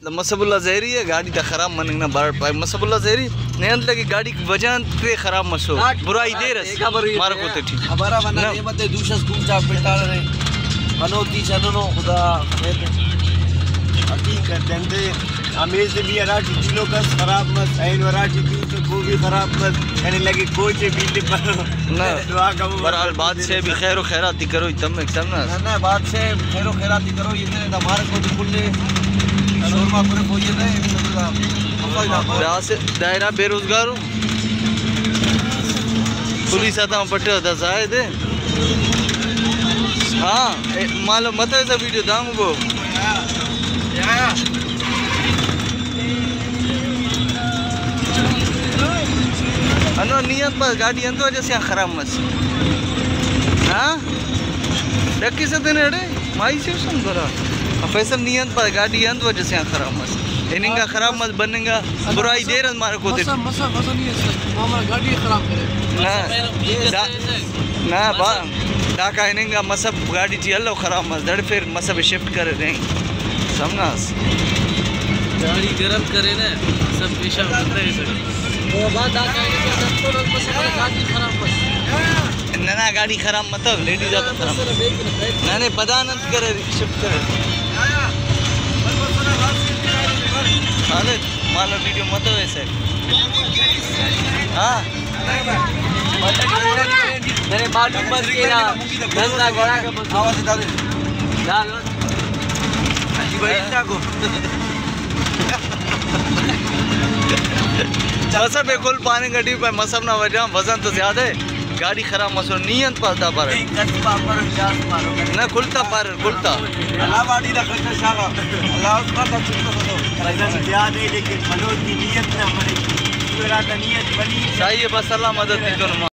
मसबुल्ला ज़हरी है गाड़ी ता खराब मनंग ना बार पाए मसबुल्ला ज़हरी नेंद लगी गाड़ी की वजह ते खराब मसो बुराई दे रस मार को ते ठीक हमारा बना ये मत दूसरा स्कूल जा पिटा रहे मनोती चनो खुदा हकीकत दंदे हमें से भी अराठी किलो का खराब मत ऐन वराठी दूर से वो भी खराब मत कहने लगे कोच बिजली पर ना दुआ का बहरहाल बात से भी खैर व खैराती करो तम एकदम ना ना बात से खैर व खैराती करो ये ने हमारे को खुले शोरमा करे वो ये ने से दायरा बेरोजगार हूं पुलिस आता पट्टे होता शायद हां मालूम मत है वीडियो दांग वो अनो नियत पर गाड़ी अंदर जैसे खराब मस हाँ डक्की से देने रे माई से सुन करा फैसल नियत पर गाड़ी अंदर जैसे खराब मस इनका खराब मस बनेगा बुराई देर मारे को दे मसा नहीं है हमारा गाड़ी खराब करे ना बा दा का इनका मसब गाड़ी जी अल्लाह खराब मस दड़ फिर मसब शिफ्ट कर रहे समनास गाड़ी गरम करे ना सब पेशा होता है सर वो बात आ गई गाड़ी खराब बस ना गाड़ी खराब मतलब लेडीज ज्यादा खराब ना बदानंद करे शिफ्ट करे हाले मालो वीडियो मत वैसे हां मेरे मालूम बस के ना धंधा घोड़ा का बस आवाज डाल डाल जी भाई इतना को मसब कुल पानी गड्डी पे मसब ना वजह वजन तो ज्यादा है गाड़ी खराब मसो नियत पड़ता पर ना खुलता पर खुलता अल्लाह बाड़ी रखा शाला अल्लाह उसका तो छुट्टा वजन ज्यादा है लेकिन मनोज की नियत ना बनी पूरा का नियत बनी सही है बस अल्लाह मदद की